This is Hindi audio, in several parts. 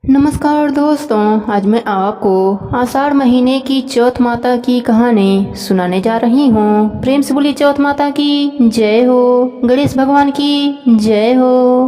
नमस्कार दोस्तों, आज मैं आपको आषाढ़ महीने की चौथ माता की कहानी सुनाने जा रही हूँ। प्रेम से बोली चौथ माता की जय हो, गणेश भगवान की जय हो।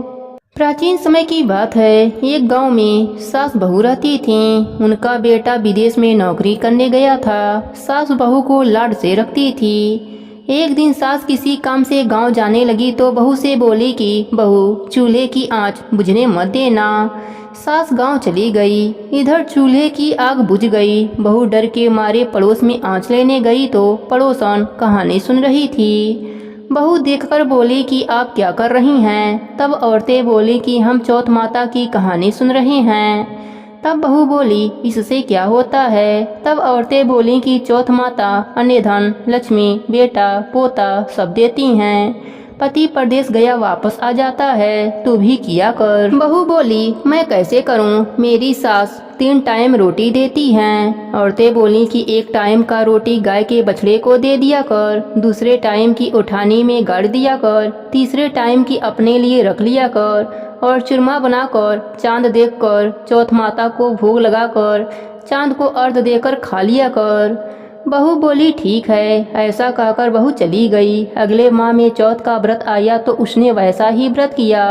प्राचीन समय की बात है, एक गांव में सास बहू रहती थीं। उनका बेटा विदेश में नौकरी करने गया था। सास बहू को लाड से रखती थी। एक दिन सास किसी काम से गांव जाने लगी तो बहू से बोली कि बहू, चूल्हे की आंच बुझने मत देना। सास गांव चली गई। इधर चूल्हे की आग बुझ गई। बहू डर के मारे पड़ोस में आंच लेने गई तो पड़ोसन कहानी सुन रही थी। बहू देखकर बोली कि आप क्या कर रही हैं। तब औरतें बोली कि हम चौथ माता की कहानी सुन रहे हैं। तब बहू बोली, इससे क्या होता है। तब औरतें बोली कि चौथ माता अन्य धन, लक्ष्मी, बेटा, पोता सब देती हैं। पति परदेश गया वापस आ जाता है, तू भी किया कर। बहू बोली, मैं कैसे करूं, मेरी सास 3 टाइम रोटी देती हैं। औरतें बोली कि 1 टाइम का रोटी गाय के बछड़े को दे दिया कर, दूसरे टाइम की उठानी में गाड़ दिया कर, तीसरे टाइम की अपने लिए रख लिया कर और चूरमा बनाकर चांद देखकर चौथ माता को भोग लगाकर चांद को अर्घ देकर खा लिया कर। बहू बोली, ठीक है। ऐसा कहकर बहू चली गई। अगले माह में चौथ का व्रत आया तो उसने वैसा ही व्रत किया।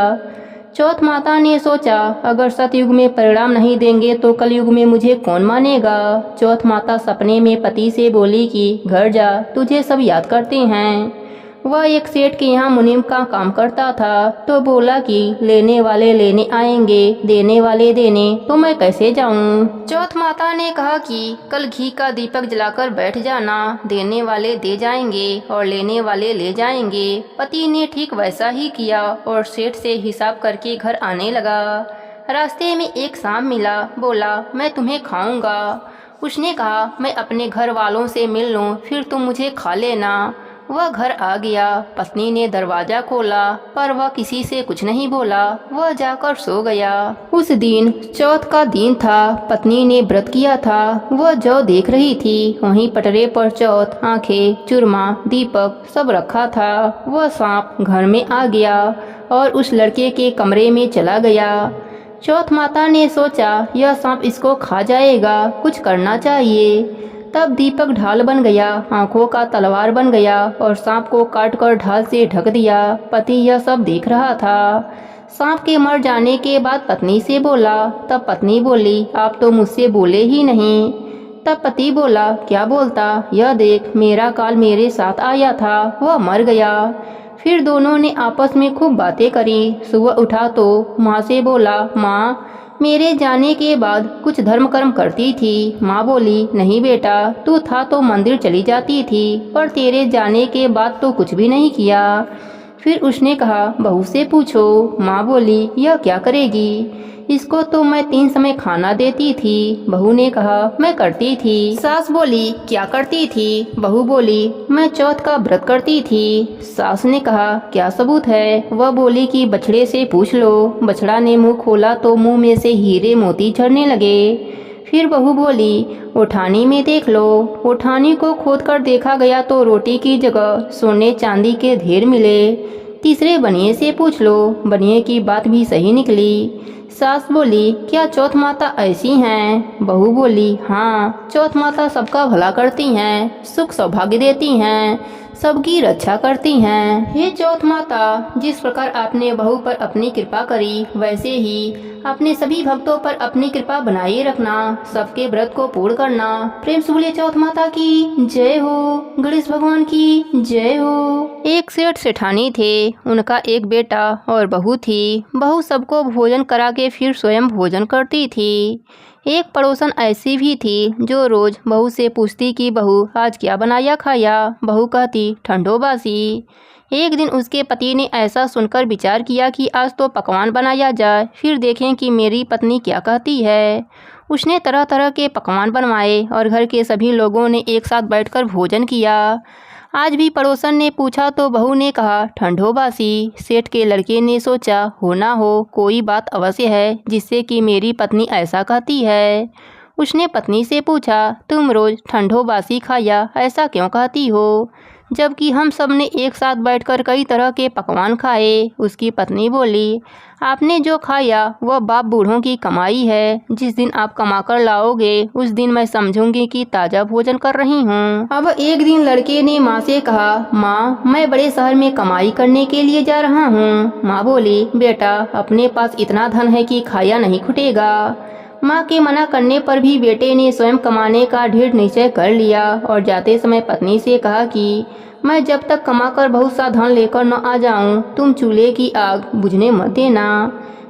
चौथ माता ने सोचा, अगर सतयुग में परिणाम नहीं देंगे तो कलयुग में मुझे कौन मानेगा। चौथ माता सपने में पति से बोली कि घर जा, तुझे सब याद करते हैं। वह एक सेठ के यहाँ मुनीम का काम करता था तो बोला कि लेने वाले लेने आएंगे, देने वाले देने, तो मैं कैसे जाऊँ। चौथ माता ने कहा कि कल घी का दीपक जलाकर बैठ जाना, देने वाले दे जाएंगे और लेने वाले ले जाएंगे। पति ने ठीक वैसा ही किया और सेठ से हिसाब करके घर आने लगा। रास्ते में एक सांप मिला। बोला, मैं तुम्हें खाऊंगा। उसने कहा, मैं अपने घर वालों से मिल लूँ, फिर तुम मुझे खा लेना। वह घर आ गया। पत्नी ने दरवाजा खोला पर वह किसी से कुछ नहीं बोला। वह जाकर सो गया। उस दिन चौथ का दिन था। पत्नी ने व्रत किया था। वह जौ देख रही थी। वहीं पटरे पर चौथ, आंखें, चूरमा, दीपक सब रखा था। वह सांप घर में आ गया और उस लड़के के कमरे में चला गया। चौथ माता ने सोचा, यह सांप इसको खा जाएगा, कुछ करना चाहिए। तब दीपक ढाल बन गया, आंखों का तलवार बन गया और सांप को काटकर ढाल से ढक दिया। पति यह सब देख रहा था। सांप के मर जाने के बाद पत्नी से बोला। तब पत्नी बोली, आप तो मुझसे बोले ही नहीं। तब पति बोला, क्या बोलता, यह देख, मेरा काल मेरे साथ आया था, वह मर गया। फिर दोनों ने आपस में खूब बातें करी। सुबह उठा तो माँ से बोला, माँ, मेरे जाने के बाद कुछ धर्म कर्म करती थी। माँ बोली, नहीं बेटा, तू था तो मंदिर चली जाती थी, पर तेरे जाने के बाद तो कुछ भी नहीं किया। फिर उसने कहा, बहू से पूछो। माँ बोली, यह क्या करेगी, इसको तो मैं 3 समय खाना देती थी। बहू ने कहा, मैं करती थी। सास बोली, क्या करती थी। बहू बोली, मैं चौथ का व्रत करती थी। सास ने कहा, क्या सबूत है। वह बोली कि बछड़े से पूछ लो। बछड़ा ने मुंह खोला तो मुंह में से हीरे मोती झड़ने लगे। फिर बहू बोली, उठानी में देख लो। उठानी को खोदकर देखा गया तो रोटी की जगह सोने चांदी के ढेर मिले। तीसरे बनिए से पूछ लो। बनिए की बात भी सही निकली। सास बोली, क्या चौथ माता ऐसी हैं। बहू बोली, हाँ, चौथ माता सबका भला करती हैं, सुख सौभाग्य देती हैं, सबकी रक्षा करती हैं। हे चौथ माता, जिस प्रकार आपने बहू पर अपनी कृपा करी, वैसे ही अपने सभी भक्तों पर अपनी कृपा बनाए रखना, सबके व्रत को पूर्ण करना। प्रेम से बोलिए चौथ माता की जय हो, गणेश भगवान की जय हो। एक सेठ सेठानी थे। उनका एक बेटा और बहू थी। बहू सबको भोजन करा के फिर स्वयं भोजन करती थी। एक पड़ोसन ऐसी भी थी जो रोज बहू से पूछती कि बहू, आज क्या बनाया खाया। बहू कहती, ठंडो बासी। एक दिन उसके पति ने ऐसा सुनकर विचार किया कि आज तो पकवान बनाया जाए, फिर देखें कि मेरी पत्नी क्या कहती है। उसने तरह तरह के पकवान बनवाए और घर के सभी लोगों ने एक साथ बैठकर भोजन किया। आज भी पड़ोसन ने पूछा तो बहू ने कहा, ठंडो बासी। सेठ के लड़के ने सोचा, हो ना हो कोई बात अवश्य है जिससे कि मेरी पत्नी ऐसा कहती है। उसने पत्नी से पूछा, तुम रोज ठंडो बासी खाया ऐसा क्यों कहती हो। जबकि हम सब ने एक साथ बैठकर कई तरह के पकवान खाए। उसकी पत्नी बोली, आपने जो खाया वह बाप बूढ़ों की कमाई है। जिस दिन आप कमाकर लाओगे उस दिन मैं समझूंगी कि ताज़ा भोजन कर रही हूँ। अब एक दिन लड़के ने माँ से कहा, माँ मैं बड़े शहर में कमाई करने के लिए जा रहा हूँ। माँ बोली, बेटा अपने पास इतना धन है कि खाया नहीं खुटेगा। माँ के मना करने पर भी बेटे ने स्वयं कमाने का दृढ़ निश्चय कर लिया और जाते समय पत्नी से कहा कि मैं जब तक कमाकर बहुत सा धन लेकर न आ जाऊं, तुम चूल्हे की आग बुझने मत देना।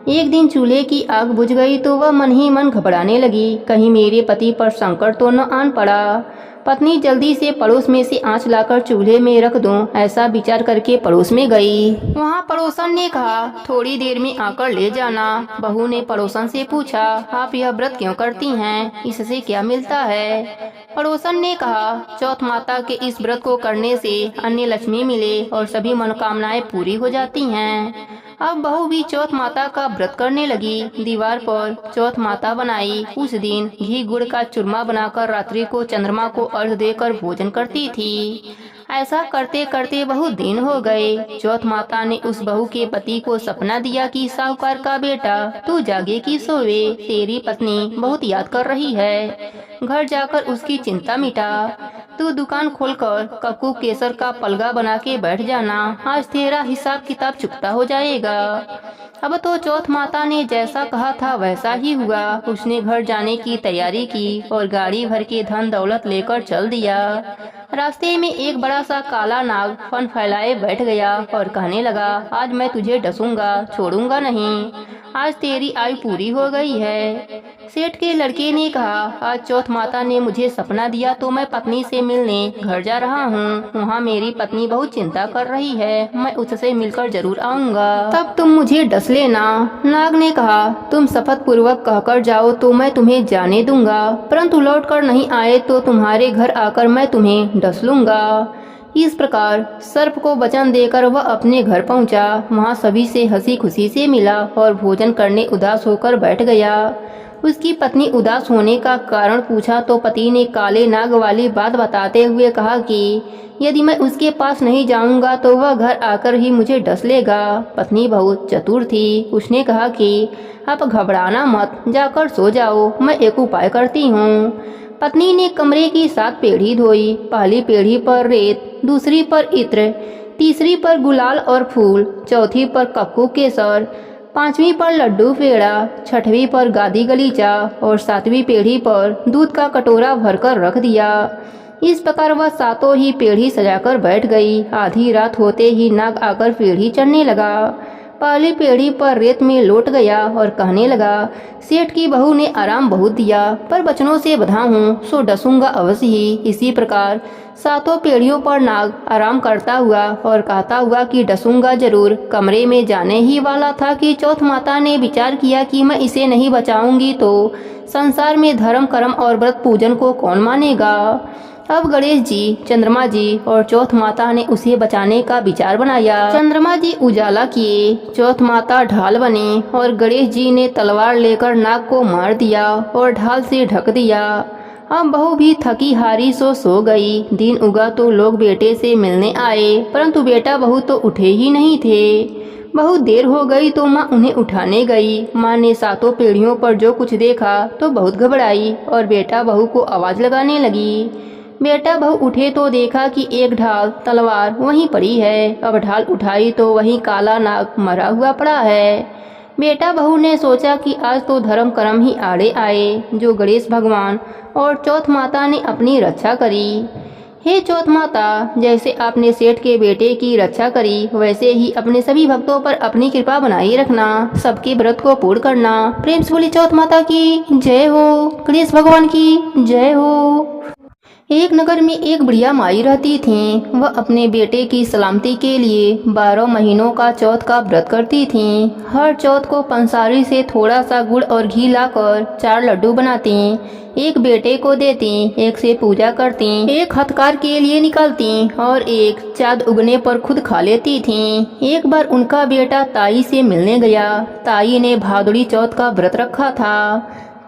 एक दिन चूल्हे की आग बुझ गई तो वह मन ही मन घबराने लगी, कहीं मेरे पति पर संकट तो न आन पड़ा। पत्नी जल्दी से पड़ोस में से आंच लाकर चूल्हे में रख दूं, ऐसा विचार करके पड़ोस में गई। वहां पड़ोसन ने कहा, थोड़ी देर में आकर ले जाना। बहू ने पड़ोसन से पूछा, आप यह व्रत क्यों करती हैं, इससे क्या मिलता है? पड़ोसन ने कहा, चौथ माता के इस व्रत को करने से अन्य लक्ष्मी मिले और सभी मनोकामनाएं पूरी हो जाती हैं। अब बहू भी चौथ माता का व्रत करने लगी। दीवार पर चौथ माता बनाई। उस दिन घी गुड़ का चूरमा बनाकर रात्रि को चंद्रमा को अर्घ देकर भोजन करती थी। ऐसा करते करते बहुत दिन हो गए। चौथ माता ने उस बहू के पति को सपना दिया कि साहूकार का बेटा तू जागे कि सोवे, तेरी पत्नी बहुत याद कर रही है। घर जाकर उसकी चिंता मिटा। तू दुकान खोलकर कक्कू केसर का पलगा बना के बैठ जाना, आज तेरा हिसाब किताब चुकता हो जाएगा। अब तो चौथ माता ने जैसा कहा था वैसा ही हुआ। उसने घर जाने की तैयारी की और गाड़ी भर के धन दौलत लेकर चल दिया। रास्ते में एक बड़ा सा काला नाग फन फैलाए बैठ गया और कहने लगा, आज मैं तुझे डसूंगा, छोड़ूंगा नहीं। आज तेरी आयु पूरी हो गई है। सेठ के लड़के ने कहा, आज चौथ माता ने मुझे सपना दिया तो मैं पत्नी से मिलने घर जा रहा हूँ। वहाँ मेरी पत्नी बहुत चिंता कर रही है, मैं उससे मिलकर जरूर आऊँगा, तब तुम मुझे डस लेना। नाग ने कहा, तुम शपथ पूर्वक कहकर जाओ तो मैं तुम्हें जाने दूंगा, परंतु लौट कर नहीं आए तो तुम्हारे घर आकर मैं तुम्हें डस लूंगा। इस प्रकार सर्प को वचन देकर वह अपने घर पहुंचा। वहां सभी से हंसी खुशी से मिला और भोजन करने उदास होकर बैठ गया। उसकी पत्नी उदास होने का कारण पूछा तो पति ने काले नाग वाली बात बताते हुए कहा कि यदि मैं उसके पास नहीं जाऊंगा तो वह घर आकर ही मुझे डस लेगा। पत्नी बहुत चतुर थी। उसने कहा कि आप घबराना मत, जाकर सो जाओ, मैं एक उपाय करती हूँ। पत्नी ने कमरे की 7 पेढ़ी धोई। पहली पेढ़ी पर रेत, दूसरी पर इत्र, तीसरी पर गुलाल और फूल, चौथी पर कक्कू केसर, 5वीं पर लड्डू पेड़ा, 6वीं पर गादी गलीचा और 7वीं पेढ़ी पर दूध का कटोरा भरकर रख दिया। इस प्रकार वह 7 ही पेढ़ी सजाकर बैठ गई। आधी रात होते ही नाग आकर पेढ़ी चढ़ने लगा। पहली पेढ़ी पर रेत में लौट गया और कहने लगा, सेठ की बहू ने आराम बहुत दिया, पर बचनों से बंधा हूँ सो डसूंगा अवश्य ही। इसी प्रकार 7 पेढ़ियों पर नाग आराम करता हुआ और कहता हुआ कि डसूंगा जरूर कमरे में जाने ही वाला था कि चौथ माता ने विचार किया कि मैं इसे नहीं बचाऊंगी तो संसार में धर्म कर्म और व्रत पूजन को कौन मानेगा। अब गणेश जी, चंद्रमा जी और चौथ माता ने उसे बचाने का विचार बनाया। चंद्रमा जी उजाला किए, चौथ माता ढाल बने और गणेश जी ने तलवार लेकर नाग को मार दिया और ढाल से ढक दिया। अब बहू भी थकी हारी सो गई। दिन उगा तो लोग बेटे से मिलने आए, परंतु बेटा बहू तो उठे ही नहीं थे। बहुत देर हो गई तो माँ उन्हें उठाने गई। माँ ने 7 पेढ़ियों पर जो कुछ देखा तो बहुत घबराई और बेटा बहू को आवाज लगाने लगी। बेटा बहू उठे तो देखा कि एक ढाल तलवार वहीं पड़ी है। अब ढाल उठाई तो वहीं काला नाग मरा हुआ पड़ा है। बेटा बहू ने सोचा कि आज तो धर्म कर्म ही आड़े आए, जो गणेश भगवान और चौथ माता ने अपनी रक्षा करी। हे चौथ माता, जैसे आपने सेठ के बेटे की रक्षा करी वैसे ही अपने सभी भक्तों पर अपनी कृपा बनाए रखना, सबके व्रत को पूर्ण करना। प्रेम से बोली चौथ माता की जय हो, गणेश भगवान की जय हो। एक नगर में एक बुढ़िया माई रहती थीं। वह अपने बेटे की सलामती के लिए 12 महीनों का चौथ का व्रत करती थीं। हर चौथ को पंसारी से थोड़ा सा गुड़ और घी लाकर 4 लड्डू बनाती, एक बेटे को देती, एक से पूजा करती, एक हथकार के लिए निकालती और एक चाँद उगने पर खुद खा लेती थीं। एक बार उनका बेटा ताई से मिलने गया। ताई ने भादुड़ी चौथ का व्रत रखा था।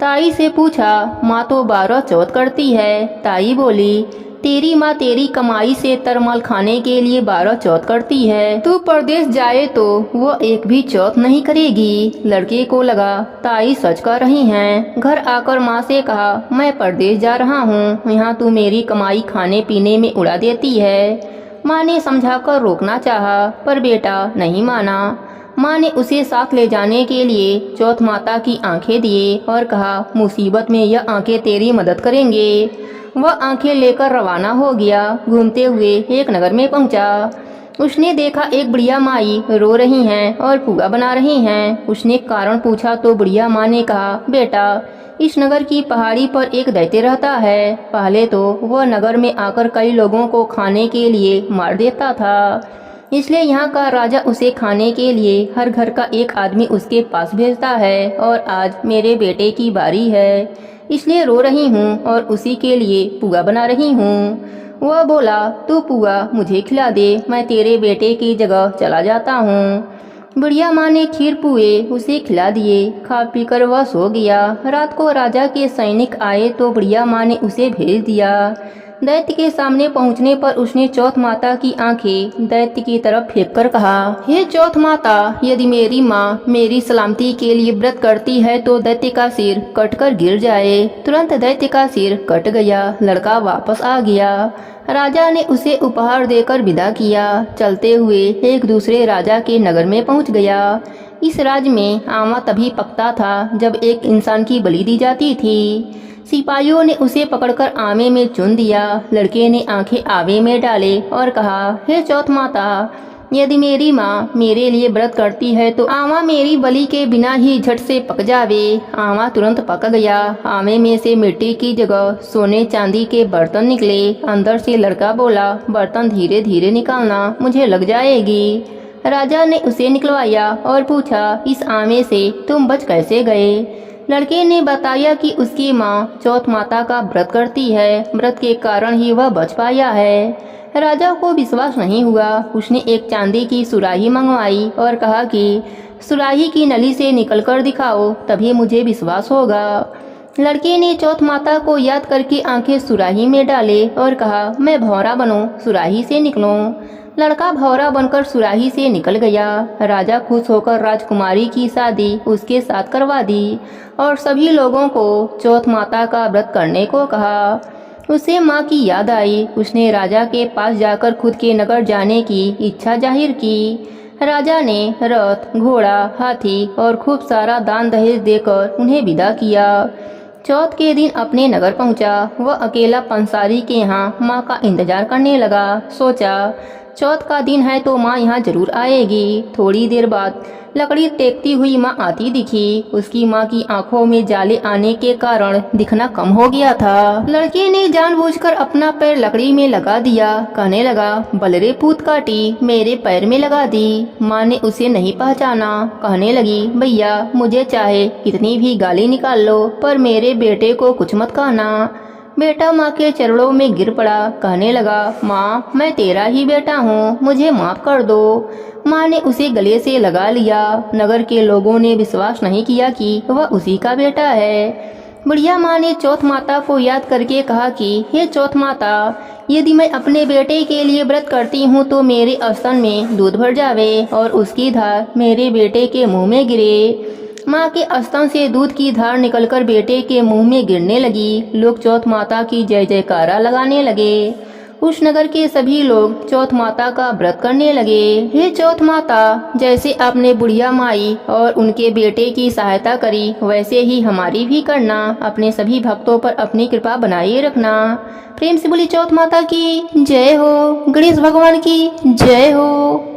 ताई से पूछा, माँ तो 12 चौथ करती है। ताई बोली, तेरी माँ तेरी कमाई से तरमाल खाने के लिए 12 चौथ करती है, तू परदेश जाए तो वो एक भी चौथ नहीं करेगी। लड़के को लगा ताई सच कह रही हैं। घर आकर माँ से कहा, मैं परदेश जा रहा हूँ, यहाँ तू मेरी कमाई खाने पीने में उड़ा देती है। माँ ने समझाकर रोकना चाहा, पर बेटा नहीं माना। माँ ने उसे साथ ले जाने के लिए चौथ माता की आंखें दिए और कहा, मुसीबत में यह आंखें तेरी मदद करेंगे। वह आंखें लेकर रवाना हो गया। घूमते हुए एक नगर में पहुंचा। उसने देखा एक बुढ़िया माई रो रही हैं और पुआ बना रही हैं। उसने कारण पूछा तो बुढ़िया माँ ने कहा, बेटा इस नगर की पहाड़ी पर एक दैत्य रहता है। पहले तो वह नगर में आकर कई लोगों को खाने के लिए मार देता था, इसलिए यहाँ का राजा उसे खाने के लिए हर घर का एक आदमी उसके पास भेजता है। और आज मेरे बेटे की बारी है, इसलिए रो रही हूँ और उसी के लिए पुआ बना रही हूँ। वह बोला, तू पुआ मुझे खिला दे, मैं तेरे बेटे की जगह चला जाता हूँ। बुढ़िया माँ ने खीर पुए उसे खिला दिए। खा पीकर वह सो गया। रात को राजा के सैनिक आए तो बुढ़िया माँ ने उसे भेज दिया। दैत्य के सामने पहुंचने पर उसने चौथ माता की आंखें दैत्य की तरफ फेंक कर कहा, हे चौथ माता, यदि मेरी माँ मेरी सलामती के लिए व्रत करती है तो दैत्य का सिर कटकर गिर जाए। तुरंत दैत्य का सिर कट गया। लड़का वापस आ गया। राजा ने उसे उपहार देकर विदा किया। चलते हुए एक दूसरे राजा के नगर में पहुंच गया। इस राज्य में आमा तभी पकता था जब एक इंसान की बलि दी जाती थी। सिपाहियों ने उसे पकड़कर आमे में चुन दिया। लड़के ने आंखें आवे में डाले और कहा, हे चौथ माता, यदि मेरी माँ मेरे लिए व्रत करती है तो आमा मेरी बलि के बिना ही झट से पक जावे। आमा तुरंत पक गया। आमे में से मिट्टी की जगह सोने चांदी के बर्तन निकले। अंदर से लड़का बोला, बर्तन धीरे धीरे निकालना, मुझे लग जाएगी। राजा ने उसे निकलवाया और पूछा, इस आमे से तुम बच कैसे गए? लड़के ने बताया कि उसकी माँ चौथ माता का व्रत करती है, व्रत के कारण ही वह बच पाया है। राजा को विश्वास नहीं हुआ। उसने एक चांदी की सुराही मंगवाई और कहा कि सुराही की नली से निकलकर दिखाओ, तभी मुझे विश्वास होगा। लड़के ने चौथ माता को याद करके आंखें सुराही में डाले और कहा, मैं भौरा बनूं, सुराही से निकलूं। लड़का भौरा बनकर सुराही से निकल गया। राजा खुश होकर राजकुमारी की शादी उसके साथ करवा दी और सभी लोगों को चौथ माता का व्रत करने को कहा। उसे माँ की याद आई। उसने राजा के पास जाकर खुद के नगर जाने की इच्छा जाहिर की। राजा ने रथ, घोड़ा, हाथी और खूब सारा दान दहेज देकर उन्हें विदा किया। चौथ के दिन अपने नगर पहुंचा। वह अकेला पंसारी के यहाँ माँ का इंतजार करने लगा। सोचा, चौथ का दिन है तो माँ यहाँ जरूर आएगी। थोड़ी देर बाद लकड़ी टेकती हुई माँ आती दिखी। उसकी माँ की आंखों में जाले आने के कारण दिखना कम हो गया था। लड़के ने जानबूझकर अपना पैर लकड़ी में लगा दिया। कहने लगा, बलरे पूत काटी, मेरे पैर में लगा दी। माँ ने उसे नहीं पहचाना। कहने लगी, भैया मुझे चाहे कितनी भी गाली निकाल लो, पर मेरे बेटे को कुछ मत कहना। बेटा माँ के चरणों में गिर पड़ा। कहने लगा, माँ मैं तेरा ही बेटा हूँ, मुझे माफ कर दो। माँ ने उसे गले से लगा लिया। नगर के लोगों ने विश्वास नहीं किया कि वह उसी का बेटा है। बुढ़िया माँ ने चौथ माता को याद करके कहा कि हे चौथ माता, यदि मैं अपने बेटे के लिए व्रत करती हूँ तो मेरे स्तन में दूध भर जावे और उसकी धार मेरे बेटे के मुंह में गिरे। माँ के स्तन से दूध की धार निकलकर बेटे के मुंह में गिरने लगी। लोग चौथ माता की जय जयकारा लगाने लगे। उस नगर के सभी लोग चौथ माता का व्रत करने लगे। हे चौथ माता, जैसे आपने बुढ़िया माई और उनके बेटे की सहायता करी, वैसे ही हमारी भी करना। अपने सभी भक्तों पर अपनी कृपा बनाए रखना। प्रेम से बोली चौथ माता की जय हो। गणेश भगवान की जय हो।